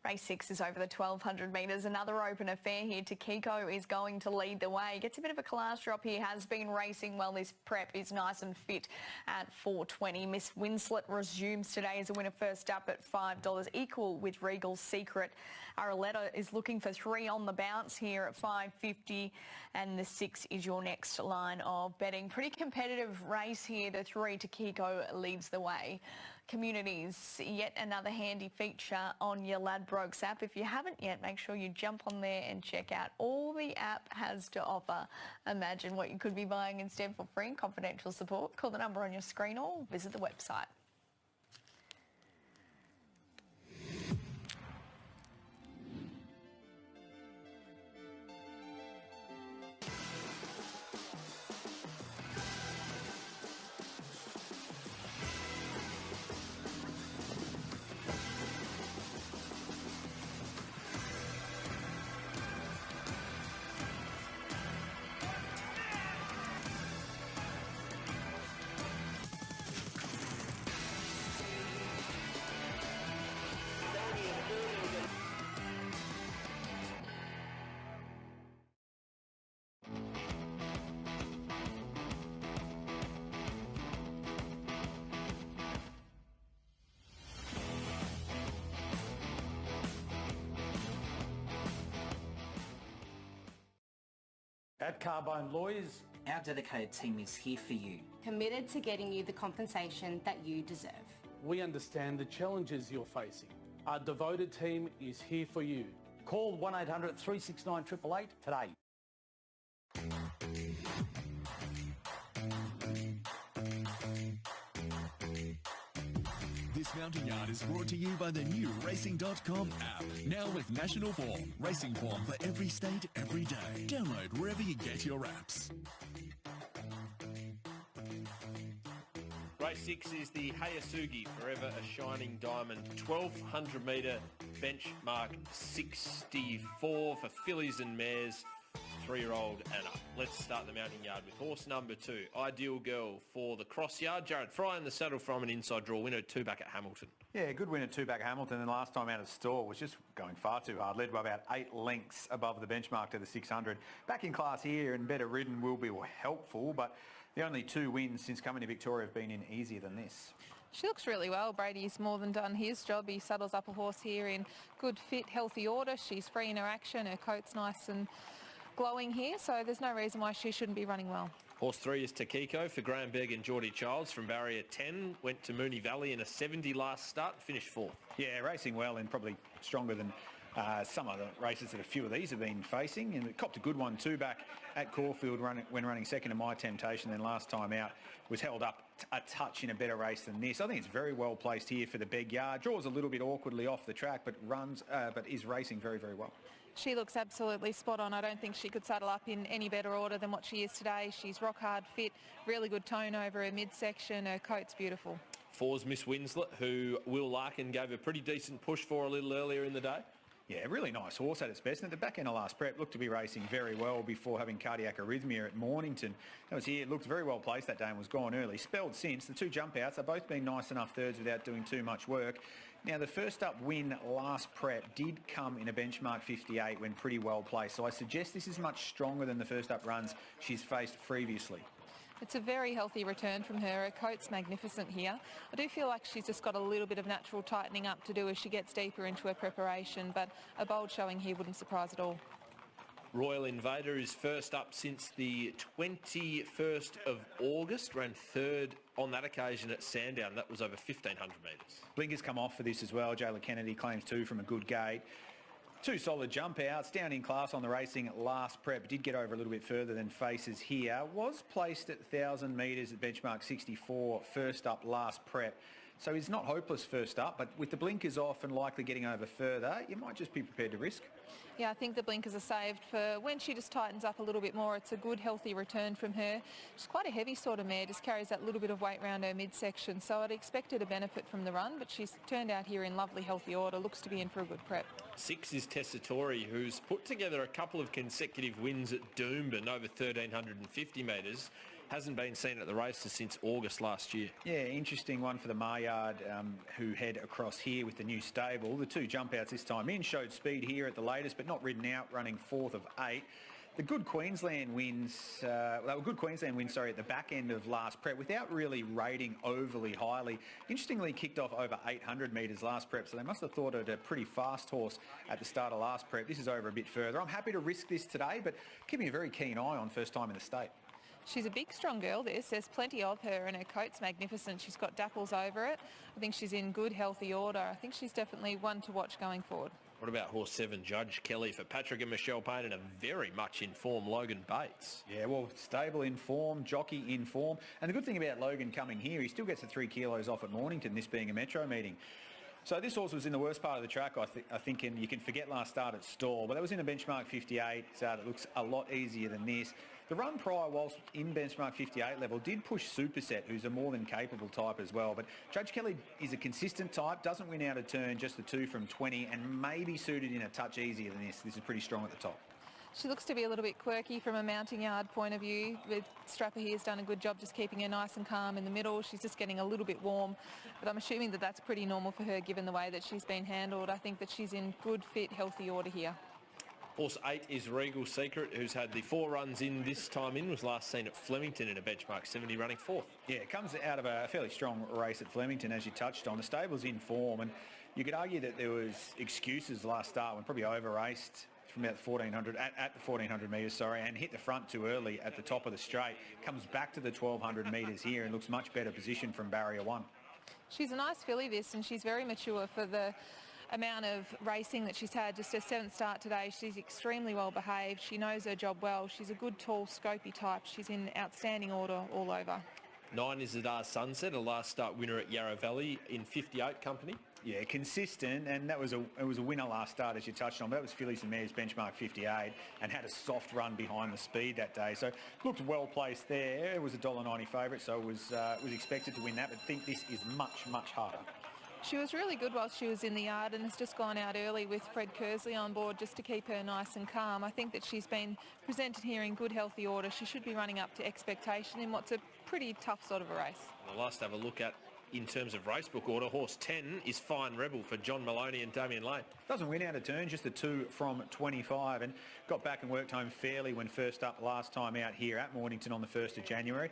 Race 6 is over the 1,200 metres. Another open affair here. Takiko is going to lead the way. Gets a bit of a class drop here. Has been racing well. This prep is nice and fit at $4.20. Miss Winslet resumes today as a winner first up at $5, equal with Regal's Secret. Araletta is looking for 3 on the bounce here at $5.50, and the 6 is your next line of betting. Pretty competitive race here. The 3, Takiko, leads the way. Communities, yet another handy feature on your Ladbrokes app. If you haven't yet, make sure you jump on there and check out all the app has to offer. Imagine what you could be buying instead for free and confidential support. Call the number on your screen or visit the website. At Carbone Lawyers, our dedicated team is here for you. Committed to getting you the compensation that you deserve. We understand the challenges you're facing. Our devoted team is here for you. Call 1800 369 888 today. This Mountain Yard is brought to you by the new Racing.com app. Now with national form. Racing form for every state, every day. Download wherever you get your apps. Race 6 is the Hayasugi Forever a Shining Diamond 1,200 metre benchmark 64 for fillies and mares, 3-year-old and up. Let's start the Mounting Yard with horse number 2, Ideal Girl for the cross yard. Jared Fry in the saddle from an inside draw winner, 2 back at Hamilton. Yeah, good win at 2 back at Hamilton, and last time out of store was just going far too hard. Led by about 8 lengths above the benchmark to the 600. Back in class here and better ridden will be helpful, but the only 2 wins since coming to Victoria have been in easier than this. She looks really well. Brady's more than done his job. He saddles up a horse here in good, fit, healthy order. She's free in her action. Her coat's nice and glowing here, so there's no reason why she shouldn't be running well. Horse 3 is Takiko for Graham Begg and Geordie Childs from barrier 10. Went to Moonee Valley in a 70 last start, finished 4th. Yeah, racing well and probably stronger than some of the races that a few of these have been facing. And it copped a good one, 2 back at Caulfield when running second to My Temptation. Then last time out was held up a touch in a better race than this. I think it's very well placed here for the Begg yard. Draws a little bit awkwardly off the track, but is racing very, very well. She looks absolutely spot on. I don't think she could saddle up in any better order than what she is today. She's rock hard fit, really good tone over her midsection. Her coat's beautiful. 4's Miss Winslet, who Will Larkin gave a pretty decent push for a little earlier in the day. Yeah, really nice horse at its best. And at the back end of last prep, looked to be racing very well before having cardiac arrhythmia at Mornington. That was here. It looked very well placed that day and was gone early. Spelled since. The 2 jump outs have both been nice enough thirds without doing too much work. Now, the first up win last prep did come in a benchmark 58 when pretty well placed. So I suggest this is much stronger than the first up runs she's faced previously. It's a very healthy return from her. Her coat's magnificent here. I do feel like she's just got a little bit of natural tightening up to do as she gets deeper into her preparation, but a bold showing here wouldn't surprise at all. Royal Invader is first up since the 21st of August, ran 3rd on that occasion at Sandown. That was over 1,500 metres. Blinkers come off for this as well. Jayla Kennedy claims 2 from a good gate. 2 solid jump outs, down in class on the racing last prep. Did get over a little bit further than Faces here. Was placed at 1,000 metres at benchmark 64, first up last prep. So he's not hopeless first up, but with the blinkers off and likely getting over further, you might just be prepared to risk. Yeah, I think the blinkers are saved for when she just tightens up a little bit more. It's a good, healthy return from her. She's quite a heavy sort of mare, just carries that little bit of weight around her midsection, so I'd expect her to benefit from the run, but she's turned out here in lovely, healthy order. Looks to be in for a good prep. 6 is Tessatori, who's put together a couple of consecutive wins at Doomben over 1,350 metres. hasn't been seen at the races since August last year. Yeah, interesting one for the Maillard who head across here with the new stable. The two jump outs this time in showed speed here at the latest, but not ridden out, running 4th of 8. The good Queensland wins, they were good Queensland wins, at the back end of last prep without really rating overly highly. Interestingly, kicked off over 800 metres last prep, so they must have thought it a pretty fast horse at the start of last prep. This is over a bit further. I'm happy to risk this today, but keeping a very keen eye on first time in the state. She's a big, strong girl, this. There's plenty of her, and her coat's magnificent. She's got dapples over it. I think she's in good, healthy order. I think she's definitely one to watch going forward. What about horse 7, Judge Kelly, for Patrick and Michelle Payne, and a very much in form Logan Bates? Yeah, well, stable in form, jockey in form. And the good thing about Logan coming here, he still gets the 3 kilos off at Mornington, this being a metro meeting. So this horse was in the worst part of the track, I think, and you can forget last start at stall, but that was in a benchmark 58, that looks a lot easier than this. The run prior, whilst in benchmark 58 level, did push Superset, who's a more than capable type as well. But Judge Kelly is a consistent type, doesn't win out of turn, just the 2 from 20, and maybe suited in a touch easier than this. This is pretty strong at the top. She looks to be a little bit quirky from a mounting yard point of view. The strapper here has done a good job just keeping her nice and calm in the middle. She's just getting a little bit warm, but I'm assuming that that's pretty normal for her given the way that she's been handled. I think that she's in good, fit, healthy order here. Horse 8 is Regal Secret, who's had the 4 runs in this time in, was last seen at Flemington in a benchmark 70, running 4th. Yeah, it comes out of a fairly strong race at Flemington, as you touched on. The stable's in form, and you could argue that there was excuses last start when probably over-raced from about 1400 at the 1400 metres, and hit the front too early at the top of the straight. Comes back to the 1200 metres here and looks much better positioned from barrier 1. She's a nice filly, this, and she's very mature for the amount of racing that she's had. Just her 7th start today. She's extremely well behaved. She knows her job well. She's a good, tall, scopy type. She's in outstanding order all over. 9 is Zadar Sunset, a last start winner at Yarra Valley in 58 company. Yeah, consistent, and it was a winner last start, as you touched on. But that was Fillies and Mares benchmark 58, and had a soft run behind the speed that day. So looked well placed there. It was a $1.90 favourite, so was expected to win that. But I think this is much, much harder. She was really good while she was in the yard, and has just gone out early with Fred Kersley on board just to keep her nice and calm. I think that she's been presented here in good, healthy order. She should be running up to expectation in what's a pretty tough sort of a race. The last to have a look at in terms of racebook order, horse 10 is Fine Rebel for John Maloney and Damien Lane. Doesn't win out of turn, just the 2 from 25, and got back and worked home fairly when first up last time out here at Mornington on the 1st of January.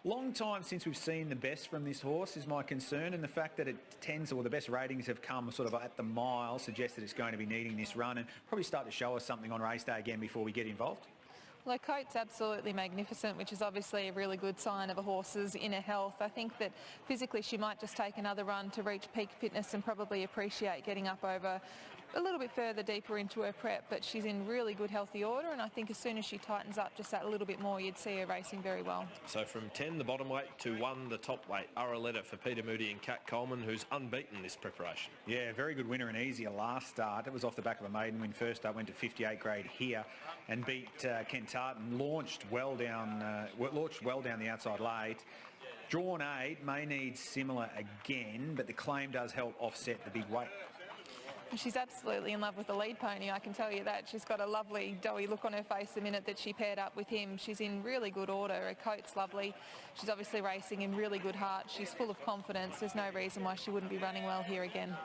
Long time since we've seen the best from this horse is my concern, and the fact that it tends, or the best ratings have come sort of at the mile, suggests that it's going to be needing this run and probably start to show us something on race day again before we get involved. Well, her coat's absolutely magnificent, which is obviously a really good sign of a horse's inner health. I think that physically she might just take another run to reach peak fitness and probably appreciate getting up over a little bit further deeper into her prep, but she's in really good healthy order, and I think as soon as she tightens up just that little bit more, you'd see her racing very well. So from 10 the bottom weight to 1 the top weight, Araletta for Peter Moody and Kat Coleman, who's unbeaten this preparation. Yeah, very good winner and easier last start. It was off the back of a maiden win first up, went to 58 grade here and beat Ken Tartan, launched well down the outside late. Drawn 8 may need similar again, but the claim does help offset the big weight. She's absolutely in love with the lead pony, I can tell you that. She's got a lovely doughy look on her face the minute that she paired up with him. She's in really good order. Her coat's lovely. She's obviously racing in really good heart. She's full of confidence. There's no reason why she wouldn't be running well here again.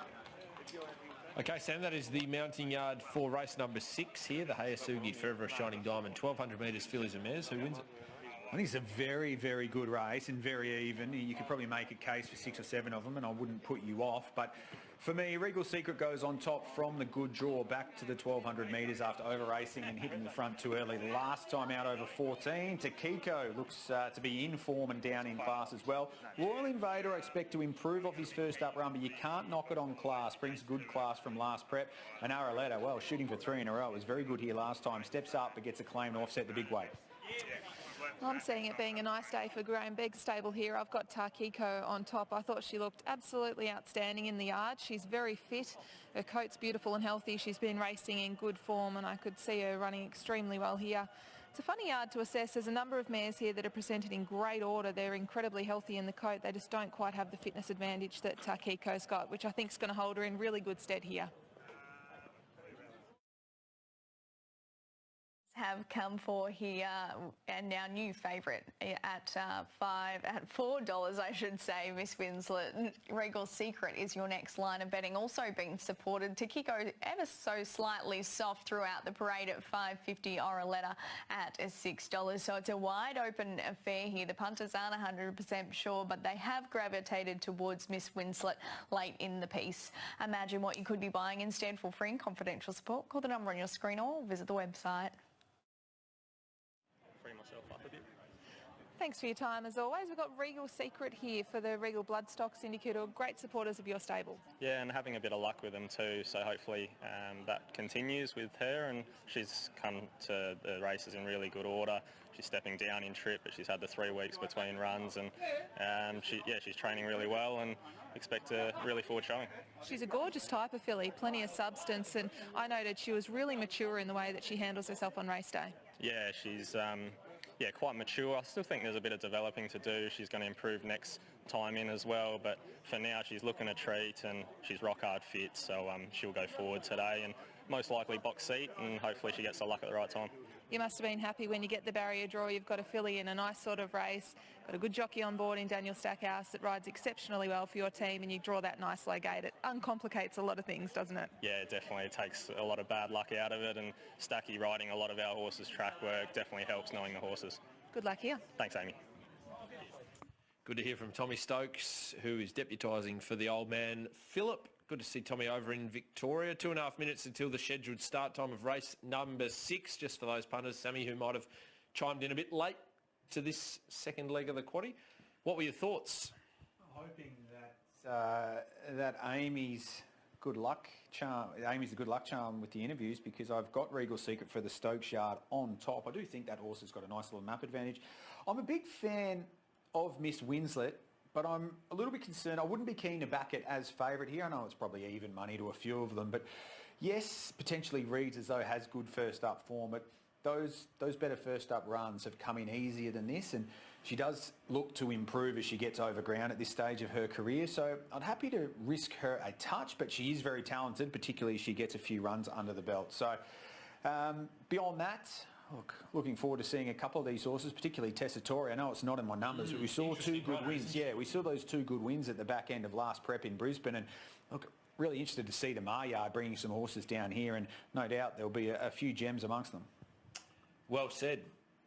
Okay, Sam, that is the mounting yard for race number 6 here, the Hayasugi Forever a Shining Diamond, 1200 metres fillies and mares. Who wins it? I think it's a very, very good race and very even. You could probably make a case for 6 or 7 of them, and I wouldn't put you off. But for me, Regal Secret goes on top from the good draw back to the 1200 metres after over-racing and hitting the front too early. The last time out over 14. Takiko looks to be in form and down in class as well. Royal Invader, I expect to improve off his first up run, but you can't knock it on class. Brings good class from last prep. And Araletta, well, shooting for 3 in a row. It was very good here last time. Steps up but gets a claim to offset the big weight. I'm seeing it being a nice day for Graham Begg's stable here. I've got Takiko on top. I thought she looked absolutely outstanding in the yard. She's very fit. Her coat's beautiful and healthy. She's been racing in good form, and I could see her running extremely well here. It's a funny yard to assess. There's a number of mares here that are presented in great order. They're incredibly healthy in the coat. They just don't quite have the fitness advantage that Takiko's got, which I think is going to hold her in really good stead here. have come for here, and our new favourite at $4, I should say, Miss Winslet. Regal Secret is your next line of betting, also being supported. Takiko ever so slightly soft throughout the parade at $5.50, Oraletta at $6. So it's a wide open affair here. The punters aren't 100% sure, but they have gravitated towards Miss Winslet late in the piece. Imagine what you could be buying instead. For free and confidential support, call the number on your screen or visit the website. Thanks for your time as always. We've got Regal Secret here for the Regal Bloodstock Syndicate, who are great supporters of your stable. Yeah, and having a bit of luck with them too, so hopefully that continues with her, and she's come to the races in really good order. She's stepping down in trip, but she's had the 3 weeks between runs, and she's training really well, and expect a really forward showing. She's a gorgeous type of filly, plenty of substance, and I noted she was really mature in the way that she handles herself on race day. Yeah, she's quite mature. I still think there's a bit of developing to do. She's going to improve next time in as well, but for now she's looking a treat, and she's rock hard fit, so she'll go forward today and most likely box seat, and hopefully she gets the luck at the right time. You must have been happy when you get the barrier draw. You've got a filly in a nice sort of race, got a good jockey on board in Daniel Stackhouse that rides exceptionally well for your team, and you draw that nice low gate. It uncomplicates a lot of things, doesn't it? Yeah, definitely. It takes a lot of bad luck out of it, and Stacky riding a lot of our horses' track work definitely helps knowing the horses. Good luck here. Thanks, Amy. Good to hear from Tommy Stokes, who is deputising for the old man Philip. Good to see Tommy over in Victoria. 2.5 minutes until the scheduled start time of race number 6, just for those punters, Sammy, who might have chimed in a bit late to this second leg of the quaddie. What were your thoughts? I'm hoping that Amy's good luck charm. Amy's a good luck charm with the interviews, because I've got Regal Secret for the Stokes Yard on top. I do think that horse has got a nice little map advantage. I'm a big fan of Miss Winslet, but I'm a little bit concerned. I wouldn't be keen to back it as favourite here. I know it's probably even money to a few of them, but yes, potentially reads as though it has good first up form, but those better first up runs have come in easier than this, and she does look to improve as she gets over ground at this stage of her career. So I'm happy to risk her a touch, but she is very talented, particularly as she gets a few runs under the belt. So beyond that, looking forward to seeing a couple of these horses, particularly Tessatori. I know it's not in my numbers, but we saw 2 good wins. Yeah, we saw those 2 good wins at the back end of last prep in Brisbane, and look, really interested to see the Maryard bringing some horses down here, and no doubt there'll be a few gems amongst them. Well said.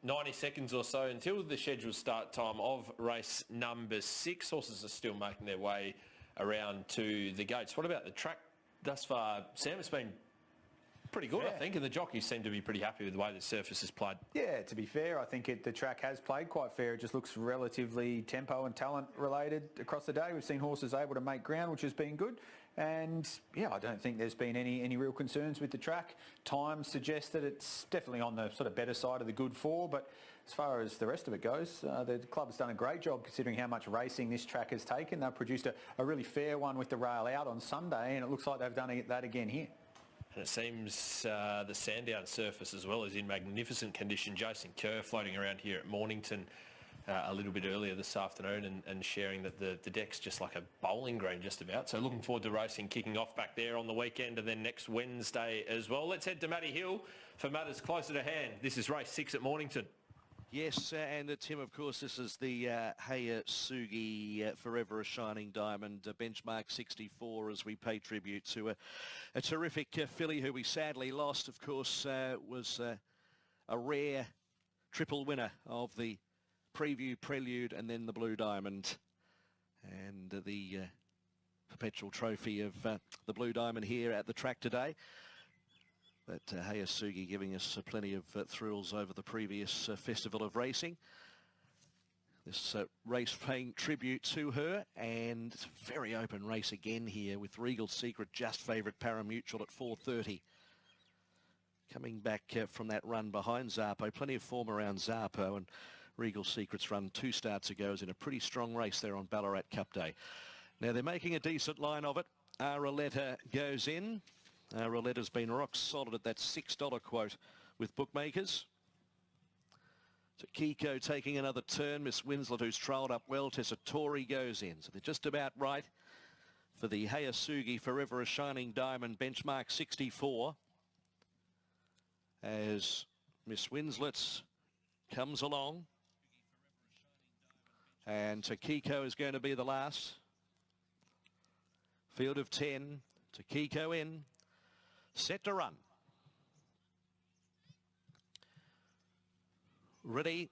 90 seconds or so until the scheduled start time of race number 6. Horses are still making their way around to the gates. What about the track thus far, Sam? It's been pretty good, I think, and the jockeys seem to be pretty happy with the way the surface is played. Yeah, to be fair, I think the track has played quite fair. It just looks relatively tempo and talent related across the day. We've seen horses able to make ground, which has been good. And yeah, I don't think there's been any real concerns with the track. Time suggests that it's definitely on the sort of better side of the good 4, but as far as the rest of it goes, the club has done a great job considering how much racing this track has taken. They've produced a really fair one with the rail out on Sunday, and it looks like they've done that again here. And it seems the Sandown surface as well is in magnificent condition. Jason Kerr floating around here at Mornington a little bit earlier this afternoon and sharing that the deck's just like a bowling green just about. So looking forward to racing kicking off back there on the weekend and then next Wednesday as well. Let's head to Matty Hill for matters closer to hand. This is race 6 at Mornington. Yes, and Tim, of course, this is the Hayasugi Forever a Shining Diamond benchmark 64 as we pay tribute to a terrific filly who we sadly lost. Of course, was a rare triple winner of the Preview, Prelude and then the Blue Diamond, and the perpetual trophy of the Blue Diamond here at the track today. But Hayasugi giving us plenty of thrills over the previous festival of racing. This race paying tribute to her, and it's a very open race again here with Regal Secret just favourite Paramutual at 4:30. Coming back from that run behind Zarpo, plenty of form around Zarpo, and Regal Secret's run 2 starts ago is in a pretty strong race there on Ballarat Cup Day. Now they're making a decent line of it. Araletta goes in. Roletta's been rock solid at that $6 quote with bookmakers. So Kiko taking another turn. Miss Winslet, who's trailed up well. Tessatori goes in. So they're just about right for the Hayasugi Forever a Shining Diamond benchmark 64. As Miss Winslet comes along. And Takiko is going to be the last. Field of 10. Takiko in. Set to run. Ready.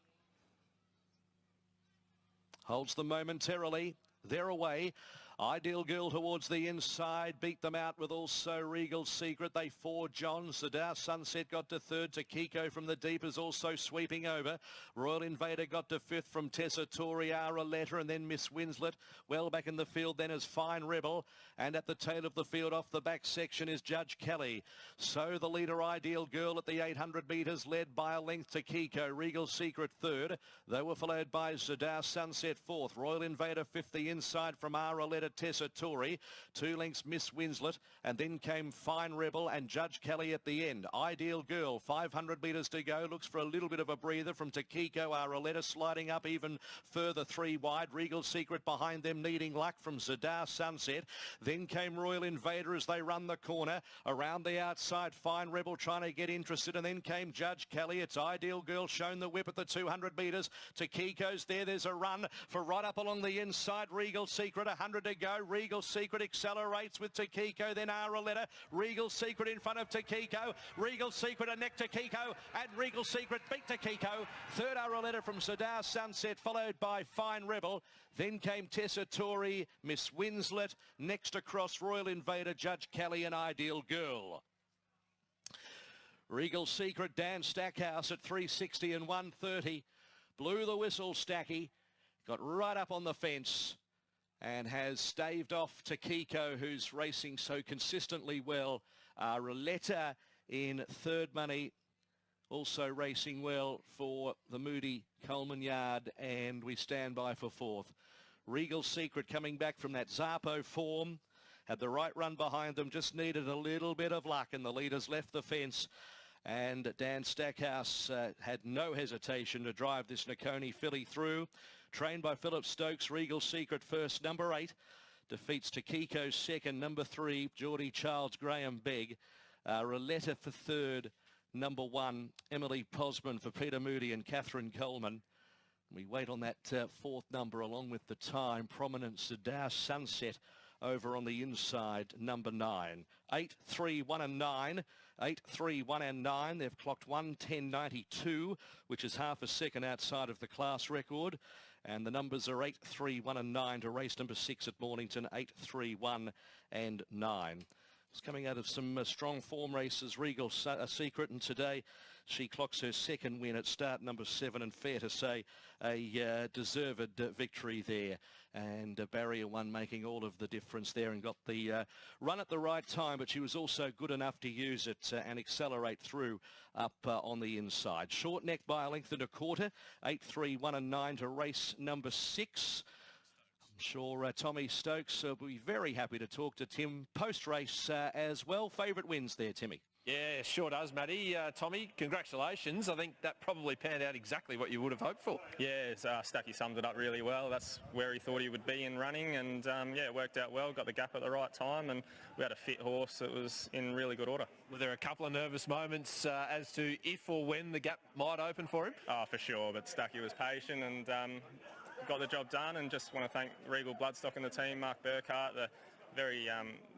Holds them momentarily. They're away. Ideal Girl towards the inside. Beat them out with also Regal Secret. They four John. Sadar Sunset got to third. Takiko from the deep is also sweeping over. Royal Invader got to fifth from Tessa Toriara Letter, and then Miss Winslet. Well back in the field then is Fine Rebel. And at the tail of the field off the back section is Judge Kelly. So the leader Ideal Girl at the 800 metres led by a length Takiko. Regal Secret third. They were followed by Sadar Sunset fourth. Royal Invader fifth. The inside from Ara Letter Tessa Tori. 2 lengths Miss Winslet, and then came Fine Rebel and Judge Kelly at the end. Ideal Girl, 500 metres to go, looks for a little bit of a breather from Takiko. Araletta sliding up even further 3 wide. Regal Secret behind them needing luck from Zadar Sunset. Then came Royal Invader as they run the corner. Around the outside, Fine Rebel trying to get interested, and then came Judge Kelly. It's Ideal Girl shown the whip at the 200 metres. Takiko's there. There's a run for right up along the inside. Regal Secret, 100 to go. Regal Secret accelerates with Takiko, then Araletta. Regal Secret in front of Takiko. Regal Secret a neck Takiko, and Regal Secret beat Takiko. Third Araletta from Sadar Sunset, followed by Fine Rebel. Then came Tessa Tori, Miss Winslet. Next across Royal Invader, Judge Kelly and Ideal Girl. Regal Secret, Dan Stackhouse at 360 and 130. Blew the whistle, Stacky. Got right up on the fence and has staved off Takiko, who's racing so consistently well. Roletta in third money, also racing well for the Moody Coleman Yard, and we stand by for fourth. Regal Secret coming back from that Zappo form, had the right run behind them, just needed a little bit of luck, and the leaders left the fence. And Dan Stackhouse had no hesitation to drive this Nakoni filly through. Trained by Philip Stokes. Regal Secret first, number 8. Defeats Takiko second, number 3. Geordie Charles Graham Begg. Roletta for third, number 1. Emily Posman for Peter Moody and Catherine Coleman. We wait on that fourth number along with the time. Prominent Sadar Sunset over on the inside, number 9. 8, 3, 1 and 9. 8, 3, 1 and 9. They've clocked 1:10.92, which is half a second outside of the class record. And the numbers are 8, 3, 1 and 9 to race number 6 at Mornington. 8, 3, 1 and 9. It's coming out of some strong form races. Regal Secret, and today she clocks her second win at start number 7, and fair to say a deserved victory there. And barrier 1 making all of the difference there, and got the run at the right time, but she was also good enough to use it and accelerate through up on the inside. Short neck by a length and a quarter. 8, 3, 1 and 9 to race number 6. I'm sure Tommy Stokes will be very happy to talk to Tim post-race as well. Favourite wins there, Timmy. Yeah, sure does, Matty. Tommy, congratulations. I think that probably panned out exactly what you would have hoped for. Yeah, Stacky summed it up really well. That's where he thought he would be in running, and yeah, it worked out well. Got the gap at the right time, and we had a fit horse that was in really good order. Were there a couple of nervous moments as to if or when the gap might open for him? Oh, for sure, but Stacky was patient and got the job done, and just want to thank Regal Bloodstock and the team, Mark Burkhart, the very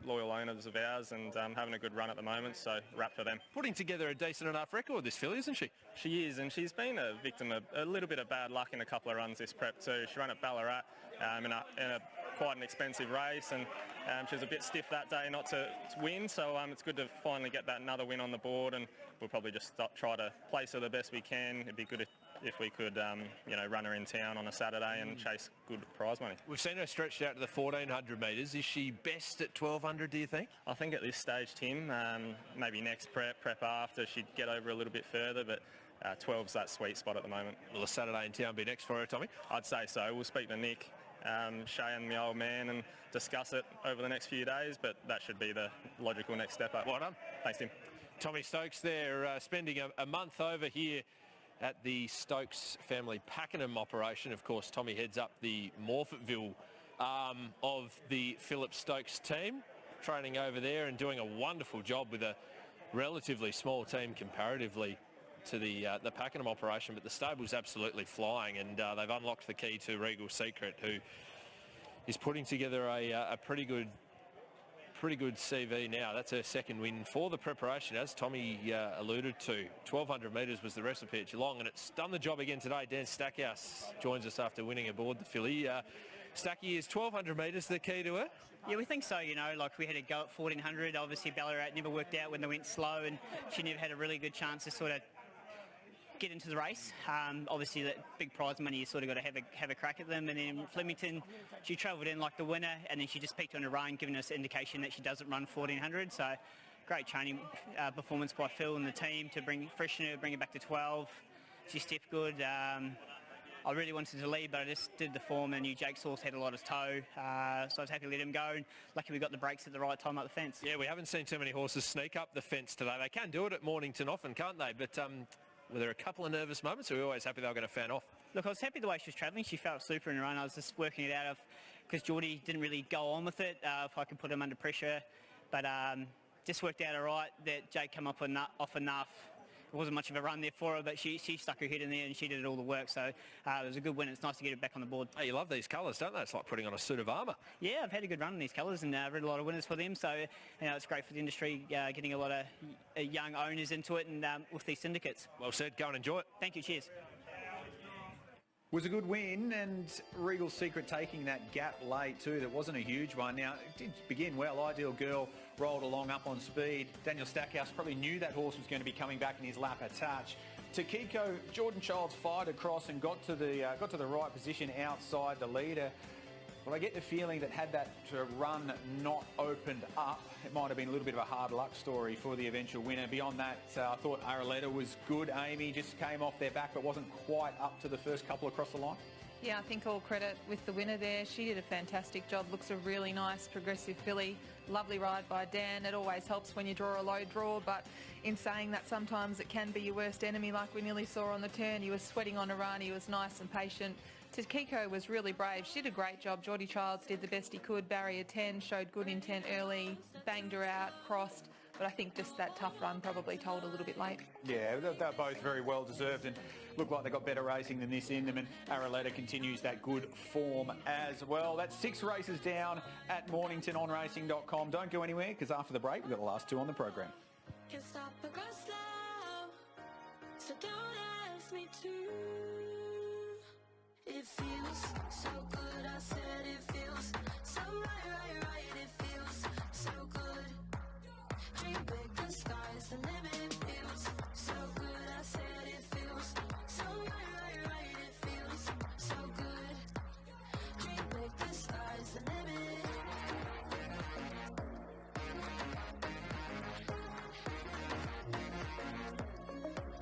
loyal owners of ours, and having a good run at the moment, so wrap for them. Putting together a decent enough record, this filly, isn't she? She is, and she's been a victim of a little bit of bad luck in a couple of runs this prep too. She ran at Ballarat in a quite an expensive race, and she was a bit stiff that day not to win, so it's good to finally get that another win on the board, and we'll probably just try to place her the best we can. It'd be good if we could, run her in town on a Saturday and chase good prize money. We've seen her stretched out to the 1,400 metres. Is she best at 1,200, do you think? I think at this stage, Tim, maybe next prep after, she'd get over a little bit further, but 12's that sweet spot at the moment. Will a Saturday in town be next for her, Tommy? I'd say so. We'll speak to Nick, Shay and the old man and discuss it over the next few days, but that should be the logical next step up. Well done. Thanks, Tim. Tommy Stokes there, spending a month over here at the Stokes family Pakenham operation. Of course, Tommy heads up the Morphettville arm of the Philip Stokes team, training over there and doing a wonderful job with a relatively small team comparatively to the Pakenham operation, but the stable's absolutely flying, and they've unlocked the key to Regal Secret, who is putting together a pretty good CV now. That's her second win for the preparation, as Tommy alluded to. 1,200 metres was the recipe at Geelong, and it's done the job again today. Dan Stackhouse joins us after winning aboard the filly. Stacky, is 1,200 metres the key to her? Yeah, we think so, you know, like we had a go at 1,400. Obviously, Ballarat never worked out when they went slow, and she never had a really good chance to sort of get into the race. Obviously, that big prize money, you sort of got to have a crack at them. And then Flemington, she travelled in like the winner, and then she just peaked on a run, giving us indication that she doesn't run 1,400. So great training performance by Phil and the team to bring her back to 12. She stepped good. I really wanted to lead, but I just did the form, and knew Jake Sauce had a lot of toe, so I was happy to let him go. And lucky we got the brakes at the right time up the fence. Yeah, we haven't seen too many horses sneak up the fence today. They can do it at Mornington often, can't they? But were there a couple of nervous moments, or were we always happy they were going to fan off? Look, I was happy the way she was travelling. She felt super in the run. I was just working it out of because Geordie didn't really go on with it, if I could put him under pressure. But just worked out all right that Jake came off enough. It wasn't much of a run there for her, but she stuck her head in there and she did all the work. So it was a good win. It's nice to get her back on the board. Hey, you love these colours, don't they? It's like putting on a suit of armour. Yeah, I've had a good run in these colours, and I've read a lot of winners for them. So it's great for the industry, getting a lot of young owners into it, and with these syndicates. Well said. Go and enjoy it. Thank you. Cheers. Was a good win, and Regal Secret taking that gap late too. That wasn't a huge one. Now, it did begin well. Ideal Girl rolled along up on speed. Daniel Stackhouse probably knew that horse was going to be coming back in his lap a touch. Takiko, Jordan Childs fired across and got to the right position outside the leader. But I get the feeling that had that run not opened up, it might have been a little bit of a hard luck story for the eventual winner. Beyond that, I thought Araleta was good. Amy just came off their back but wasn't quite up to the first couple across the line. Yeah, I think all credit with the winner there. She did a fantastic job. Looks a really nice progressive filly. Lovely ride by Dan. It always helps when you draw a low draw, but in saying that, sometimes it can be your worst enemy, like we nearly saw on the turn. He was sweating on a run. He was nice and patient. Takiko was really brave. She did a great job. Geordie Childs did the best he could. Barrier 10, showed good intent early, banged her out, crossed. But I think just that tough run probably told a little bit late. Yeah, they're both very well deserved and look like they got better racing than this in them, and Araleta continues that good form as well. That's 6 races down at Mornington on racing.com. Don't go anywhere, because after the break we've got the last 2 on the program. Can't stop or go slow, so don't ask me to. It feels so good, I said it feels so right, it feels so good. Dream big, the sky's the limit, feels so good, I said it feels so right, it feels so good. Dream big, the sky's the limit.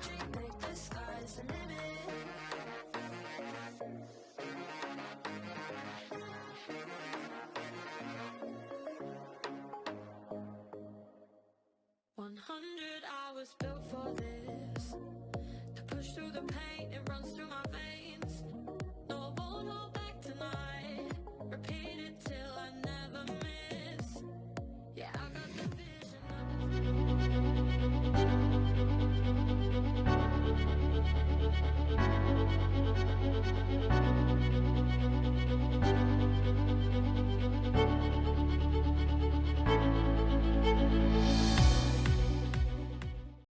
Dream big, the sky's the limit. 100 hours built for this. To push through the pain, it runs through my veins.